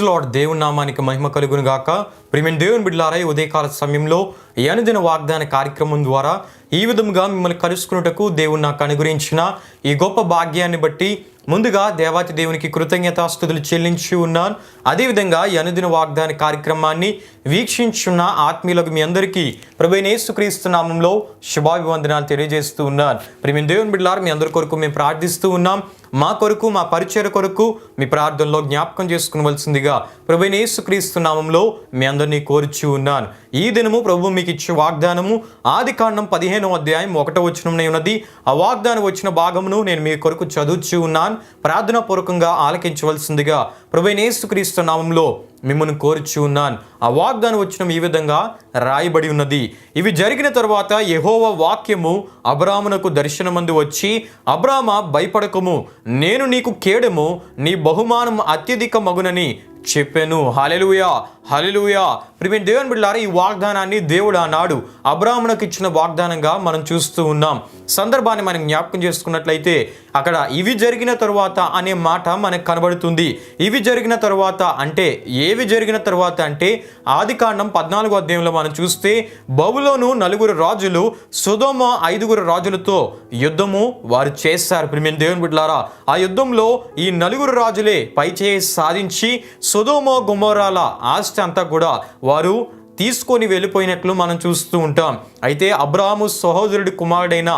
Lord. దేవుని నామానికి మహిమ కలుగును గాక. ప్రియమైన దేవుని బిడ్డలారా, ఈ ఉదయకాల సమయంలో ఈ అనుదిన వాగ్దాన కార్యక్రమం ద్వారా ఈ విధముగా మిమ్మల్ని కలుసుకున్నటకు దేవుడు నాకు అనుగ్రహించిన ఈ గొప్ప భాగ్యాన్ని బట్టి ముందుగా దేవాతి దేవునికి కృతజ్ఞతాస్తుతులు చెల్లించి ఉన్నాను. అదేవిధంగా ఈ అనుదిన వాగ్దాన కార్యక్రమాన్ని వీక్షించున్న ఆత్మీయులకు మీ అందరికీ ప్రభువైన యేసుక్రీస్తు నామంలో శుభాభివందనాలు తెలియజేస్తూ ఉన్నాను. ప్రియమైన దేవుని బిడ్డలారా, మీ అందరి కొరకు మేము ప్రార్థిస్తూ ఉన్నాం. మా కొరకు, మా పరిచయ కొరకు మీ ప్రార్థనలో జ్ఞాపకం చేసుకునవలసిందిగా ప్రభువైన యేసుక్రీస్తు నామంలో మీ అందరినీ కోరుచూ ఉన్నాను. ఈ దినము ప్రభు మీకు ఇచ్చే వాగ్దానము ఆదికాండం 15వ అధ్యాయం 1వ వచనంలో ఉన్నది. ఆ వాగ్దానం వచ్చిన భాగమును నేను మీ కొరకు చదువుచూ ఉన్నాను. ప్రార్థనా పూర్వకంగా ఆలకించవలసిందిగా ప్రభువైన యేసుక్రీస్తు నామంలో మిమ్మల్ని కోరుచూ ఉన్నాను. ఆ వాగ్దానం వచ్చిన ఈ విధంగా రాయబడి ఉన్నది. ఇవి జరిగిన తర్వాత యెహోవా వాక్యము అబ్రామునకు దర్శనమందు వచ్చి, అబ్రామా భయపడకము, నేను నీకు కేడము, నీ బహుమానం అత్యధిక మగునని చెప్పాను. హల్లెలూయా, హల్లెలూయా. ప్రియమైన దేవుని బిడ్డలారా, ఈ వాగ్దానాన్ని దేవుడు ఆనాడు అబ్రామునకు ఇచ్చిన వాగ్దానంగా మనం చూస్తూ ఉన్నాం. సందర్భాన్ని మనం జ్ఞాపకం చేసుకున్నట్లయితే అక్కడ ఇవి జరిగిన తరువాత అనే మాట మనకు కనబడుతుంది. ఇవి జరిగిన తరువాత అంటే ఏవి జరిగిన తరువాత అంటే ఆదికాండం 14వ అధ్యాయంలో మనం చూస్తే బబులోను 4 రాజులు సొదొమ 5 రాజులతో యుద్ధము వారు చేశారు. ప్రియమైన దేవుని బిడ్డలారా, ఆ యుద్ధంలో ఈ 4 రాజులే పైచేయి సాధించి సొదొమ గొమొర్రాల ఆస్తి అంతా కూడా వారు తీసుకొని వెళ్ళిపోయినట్లు మనం చూస్తూ ఉంటాం. అయితే అబ్రాహాము సహోదరుడి కుమారుడైన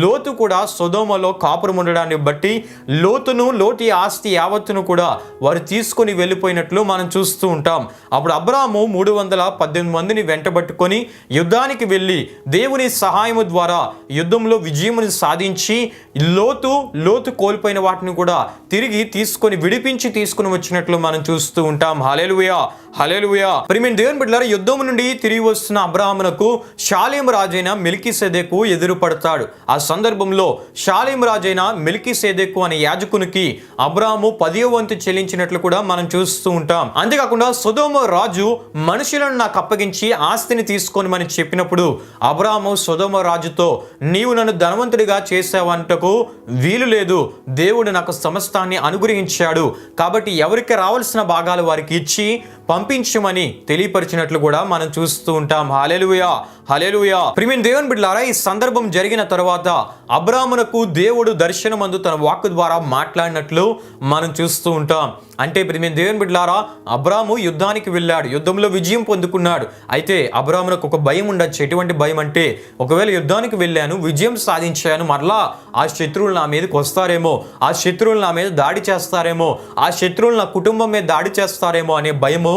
లోతు కూడా సొదొమలో కాపురం ఉండడాన్ని బట్టి లోటి ఆస్తి యావత్తును కూడా వారు తీసుకొని వెళ్ళిపోయినట్లు మనం చూస్తూ ఉంటాం. అప్పుడు అబ్రాహాము 318 మందిని వెంటబట్టుకొని యుద్ధానికి వెళ్ళి దేవుని సహాయము ద్వారా యుద్ధంలో విజయమును సాధించి లోతు కోల్పోయిన వాటిని కూడా తిరిగి విడిపించి తీసుకొని వచ్చినట్లు మనం చూస్తూ ఉంటాం. హల్లెలూయా, హల్లెలూయా. ప్రియమైన దేవుని బిడ్డలారా, యుద్ధం నుండి తిరిగి వస్తున్న అబ్రాహామునకు షాలేము రాజైన మెల్కీసెదెకు ఎదురుపడతాడు. ఆ సందర్భంలో షాలేము రాజైన మెల్కీసెదెకు అనే యాజకునికి అబ్రాహాము 10వ వంతు చెల్లించినట్లు కూడా మనం చూస్తూ ఉంటాం. అంతేకాకుండా సొదొమ రాజు మనుషులను నాకు అప్పగించి ఆస్తిని తీసుకోనమని చెప్పినప్పుడు అబ్రాహాము సొదొమ రాజుతో, నీవు నన్ను ధనవంతుడిగా చేసావంటకు వీలు లేదు, దేవుడు నాకు సమస్తాన్ని అనుగ్రహించాడు, కాబట్టి ఎవరికి రావాల్సిన భాగాలు వారికి ఇచ్చి పంపించమని తెలియపరిచినట్లు కూడా మనం చూస్తూ ఉంటాం. హల్లెలూయా, హల్లెలూయా. ప్రియమైన దేవుని బిడ్డలారా, ఈ సందర్భం జరిగిన తర్వాత అబ్రాహామునకు దేవుడు దర్శనమందు తన వాక్కు ద్వారా మాట్లాడినట్లు మనం చూస్తూ ఉంటాం. అంటే ప్రియమైన దేవుని బిడ్డలారా, అబ్రాహాము యుద్ధానికి వెళ్ళాడు, యుద్ధంలో విజయం పొందుకున్నాడు. అయితే అబ్రాహామునకు ఒక భయం ఉండొచ్చు. ఎటువంటి భయం అంటే, ఒకవేళ యుద్ధానికి వెళ్ళాను, విజయం సాధించాను, మరలా ఆ శత్రువులు నా మీదకి వస్తారేమో, ఆ శత్రువులు నా మీద దాడి చేస్తారేమో, ఆ శత్రువులు నా కుటుంబం మీద దాడి చేస్తారేమో అనే భయము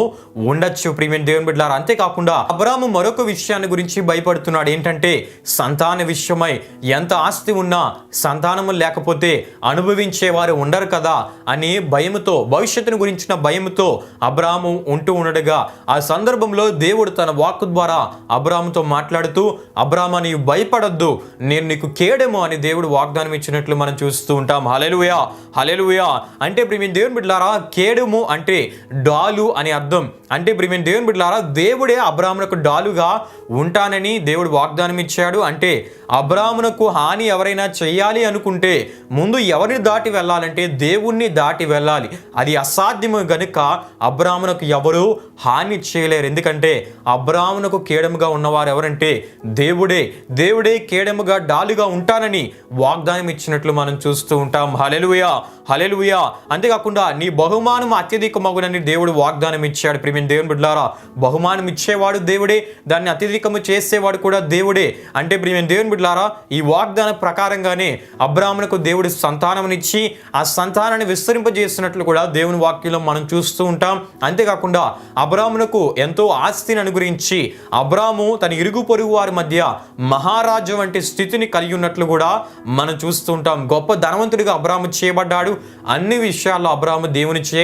ఉండొచ్చు ప్రియమైన దేవుని బిడ్డలారా. అంతేకాకుండా అబ్రాహాము మరొక విషయాన్ని గురించి భయపడుతున్నాడు. ఏంటంటే, సంతాన విషయమై ఎంత ఆస్తి ఉన్నా సంతానము లేకపోతే అనుభవించేవారు ఉండరు కదా అనే భయముతో, భవిష్యత్తును గురించిన భయముతో అబ్రాహాము ఉంటూ ఉండగా ఆ సందర్భంలో దేవుడు తన వాక్కు ద్వారా అబ్రాహాముతో మాట్లాడుతూ, అబ్రాహామా, నీవు భయపడొద్దు, నేను నీకు కేడెము అని దేవుడు వాగ్దానం ఇచ్చినట్లు మనం చూస్తూ ఉంటాం. హల్లెలూయా, హల్లెలూయా. అంటే ప్రియమైన దేవుని బిడ్డలారా, కేడెము అంటే డాలు అని అర్థం. అంటే ప్రియమైన దేవుని బిడ్డలారా, దేవుడే అబ్రాహామునకు డాలుగా ఉంటానని దేవుడు వాగ్దానం ఇచ్చాడు. అంటే అబ్రాహామునకు హాని ఎవరైనా చెయ్యాలి అనుకుంటే ముందు ఎవరిని దాటి వెళ్ళాలంటే దేవుణ్ణి దాటి వెళ్ళాలి. అది అసాధ్యము గనుక అబ్రాహామునకు ఎవరు హాని చేయలేరు. ఎందుకంటే అబ్రాహామునకు కేడముగా ఉన్నవారు ఎవరంటే దేవుడే కేడముగా డాలుగా ఉంటానని వాగ్దానం ఇచ్చినట్లు మనం చూస్తూ ఉంటాం. హల్లెలూయా, హల్లెలూయా. అంతేకాకుండా నీ బహుమానం అత్యధిక మగునని దేవుడు వాగ్దానం ఇచ్చాడు. ప్రియమైన దేవుని బిడ్డలారా, బహుమానం ఇచ్చేవాడు దేవుడే, దాన్ని అత్యధికము చేసేవాడు కూడా దేవుడే. అంటే ప్రియమైన దేవుని బిడ్డలారా, ఈ వాగ్దాన ప్రకారంగానే అబ్రాహామునకు దేవుడు సంతానమునిచ్చి ఆ సంతానాన్ని విస్తరింపజేసినట్లు కూడా దేవుని వాక్యంలో మనం చూస్తూ ఉంటాం. అంతేకాకుండా అబ్రాహామునకు ఎంతో ఆస్తిని అనుగ్రహించి అబ్రాహాము తన ఇరుగు పొరుగు వారి మధ్య మహారాజు వంటి స్థితిని కలిగి ఉన్నట్లు కూడా మనం చూస్తూ ఉంటాం. గొప్ప ధనవంతుడిగా అబ్రాహాము చేయబడ్డాడు. అన్ని విషయాల్లో అబ్రాహాము దేవునిచే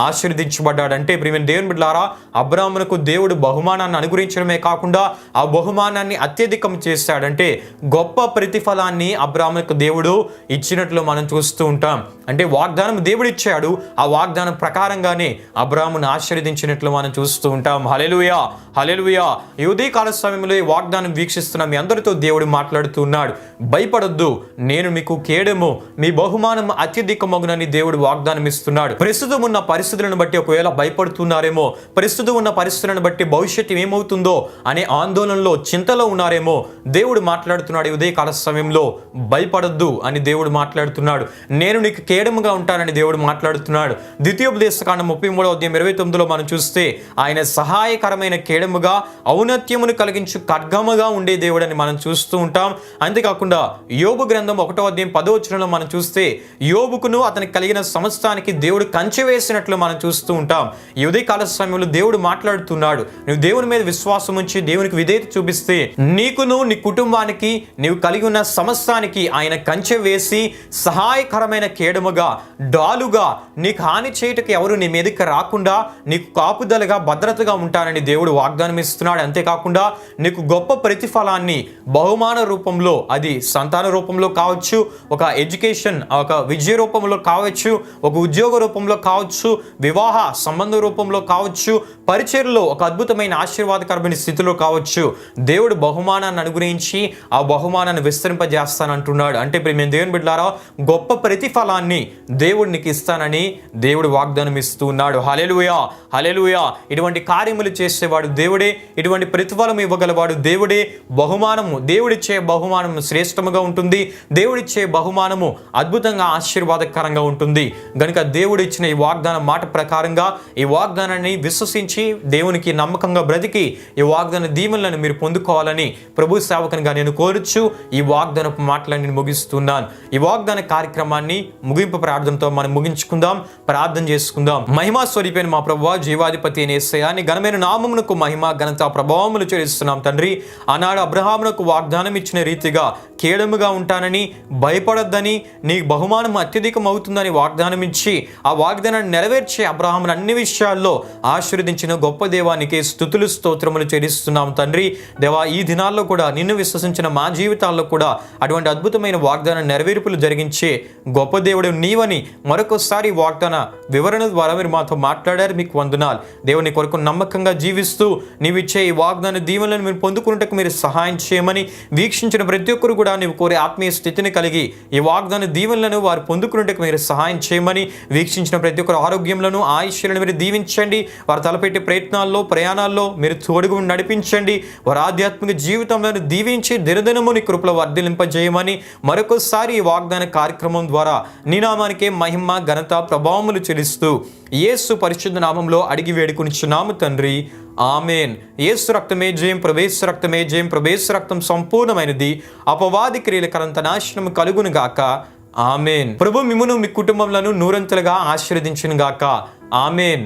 ఆశీర్వదించబడ్డాడు. అంటే ప్రియమైన దేవుని బిడ్డలారా, అబ్రాహామునకు దేవుడు బహుమానాన్ని అనుగ్రహించడమే కాకుండా ఆ బహుమానాన్ని అత్యధికం చేశాడంటే గొప్ప ప్రతిఫలాన్ని అబ్రాహాముకు దేవుడు ఇచ్చినట్లు మనం చూస్తూ ఉంటాం. అంటే వాగ్దానం దేవుడు ఇచ్చాడు, ఆ వాగ్దానం ప్రకారంగానే అబ్రాహామును ఆశీర్వదించినట్లు మనం చూస్తూ ఉంటాం. హల్లెలూయా, హల్లెలూయా. ఈ ఉదయకాల సమయంలో ఈ వాగ్దానం వీక్షిస్తున్న మీ అందరితో దేవుడు మాట్లాడుతున్నాడు. భయపడొద్దు, నేను మీకు కేడము, మీ బహుమానం అత్యధికమగునని దేవుడు వాగ్దానం ఇస్తున్నాడు. ప్రస్తుతం ఉన్న పరిస్థితులను బట్టి ఒకవేళ భయపడుతున్నారేమో, ప్రస్తుతం ఉన్న పరిస్థితులను బట్టి భవిష్యత్తు ఏమవుతుందో అనే ఆందోళనలో, చింతలో ఉన్నారేమో, దేవుడు మాట్లాడుతున్నాడు ఈ ఉదయకాల సమయంలో. భయపడొద్దు అని దేవుడు మాట్లాడుతున్నాడు. నేను నీకు కేడముగా ఉంటానని దేవుడు మాట్లాడుతున్నాడు. ద్వితీయోపదేశకాండం 33:29 మనం చూస్తే ఆయన సహాయకరమైన కేడముగా, ఔన్నత్యమును కలిగించు ఖడ్గముగా ఉండే దేవుడని మనం చూస్తూ ఉంటాం. అంతేకాకుండా యోబు గ్రంథం 1:10 మనం చూస్తే యోబుకును అతనికి కలిగిన సమస్తానికి దేవుడు కంచె వేసినట్లు మనం చూస్తూ ఉంటాం. ఈ ఉదయకాల సమయంలో దేవుడు మాట్లాడుతున్నాడు. నువ్వు దేవుని మీద విశ్వాసం ఉంచి దేవునికి విధేయత చూపిస్తే నీకును నీ కుటుంబానికి నీవు కలిగి ఉన్న సమస్తానికి ఆయన కంచె వేసి సహాయకరమైన కేడముగా, డాలుగా, నీకు హాని చేయటకు ఎవరు నీ మీదకి రాకుండా నీకు కాపుదలగా, భద్రతగా ఉంటానని దేవుడు వాగ్దానం ఇస్తున్నాడు. అంతేకాకుండా నీకు గొప్ప ప్రతిఫలాన్ని బహుమాన రూపంలో, అది సంతాన రూపంలో కావచ్చు, ఒక ఎడ్యుకేషన్, ఒక విద్య రూపంలో కావచ్చు, ఒక ఉద్యోగ రూపంలో కావచ్చు, వివాహ సంబంధ రూపంలో కావచ్చు, పరిచర్లో ఒక అద్భుతమైన ఆశీర్వాదకరమైన స్థితిలో కావచ్చు, దేవుడు బహుమానాన్ని అనుగ్రహించి ఆ బహుమానాన్ని విస్తరింపజేస్తానంటున్నాడు. అంటే మేము దేవుని బిడ్డలారా, గొప్ప ప్రతిఫలాన్ని దేవుడు నీకు ఇస్తానని దేవుడు వాగ్దానం ఇస్తూ ఉన్నాడు. హల్లెలూయా, హల్లెలూయా. ఇటువంటి కార్యములు చేసేవాడు దేవుడే, ఇటువంటి ప్రతిఫలం ఇవ్వగలవాడు దేవుడే. బహుమానము, దేవుడిచ్చే బహుమానము శ్రేష్టముగా ఉంటుంది. దేవుడిచ్చే బహుమానము అద్భుతంగా ఆశీర్వాదకరంగా ఉంటుంది. గనుక దేవుడు ఇచ్చిన ఈ వాగ్దాన మాట ప్రకారంగా ఈ వాగ్దానాన్ని విశ్వసించి దేవునికి నమ్మకంగా బ్రతికి ఈ వాగ్దాన దీవెనలను మీరు పొందుకోవాలని ప్రభు సేవకునిగా నేను కోరుచు ఈ వాగ్దానపు మాటలను నేను ముగిస్తున్నాను. ఈ వాగ్దాన కార్యక్రమాన్ని ముగింపు ప్రార్థనతో మనం ముగించుకుందాం, ప్రార్థన చేసుకుందాం. మహిమా స్వరూపైన మా ప్రభువా, జీవాధిపతి అయిన యేసయ్యా, నీ ఘనమైన నామమునకు మహిమ, ఘనత, ప్రభావములు చెల్లిస్తున్నాం తండ్రి. ఆనాడు అబ్రహామునకు వాగ్దానం ఇచ్చిన రీతిగా కేడముగా ఉంటానని, భయపడొద్దని, నీ బహుమానం అత్యధికం అవుతుందని వాగ్దానం ఇచ్చి ఆ వాగ్దానాన్ని నెరవేర్చే అబ్రహామును అన్ని విషయాల్లో ఆశీర్వదించిన గొప్ప దేవానికి స్తుతులు, స్తోత్రములు చెల్లిస్తున్నాం తండ్రి. దేవా, ఈ దినాల్లో కూడా నిన్ను విశ్వసించిన మా జీవితాల్లో కూడా అటువంటి అద్భుతమైన వాగ్దాన నెరవేర్పులు జరిగించే గొప్ప దేవుడు నీవని మరొకసారి వాగ్దాన వివరణ ద్వారా మీరు మాతో మాట్లాడారు. మీకు వందనాలు. దేవుని కొరకు నమ్మకంగా జీవిస్తూ నీవిచ్చే ఈ వాగ్దాన దీవెనలను మీరు పొందుకున్నట్టుకు మీరు సహాయం చేయమని, వీక్షించిన ప్రతి ఒక్కరు కూడా నీవు కోరే ఆత్మీయ స్థితిని కలిగి ఈ వాగ్దాన దీవెనలను వారు పొందుకున్నట్టుకు మీరు సహాయం చేయమని, వీక్షించిన ప్రతి ఒక్కరు ఆరోగ్యంలో, ఆయుష్లను మీరు దీవించండి. వారు తలపెట్టే ప్రయత్నాల్లో, ప్రయాణాల్లో మీరు తోడుగా నడిపించండి. వారి ఆధ్యాత్మిక జీవితంలో దీవించి దినదినము నీ కృపలో వర్ధిల్లింపజేయమని మరొకసారి ఈ వాగ్దాన కార్యక్రమం ద్వారా నీ నామానికే మహిమ, ఘనత, ప్రభావములు చెల్లిస్తూ యేసు పరిశుద్ధ నామంలో అడిగి వేడుకొనిచున్నాము తండ్రి. ఆమెన్. యేసు రక్తమే జయం, ప్రవేశ రక్తమే జయం, ప్రవేశ రక్తం సంపూర్ణమైనది, అపవాది క్రియలకరంత నాశనం కలుగును గాక. ఆమెన్. ప్రభు మిమ్మును మీ కుటుంబంలో నూరంతలుగా ఆశీర్వదించును గాక. ఆమెన్.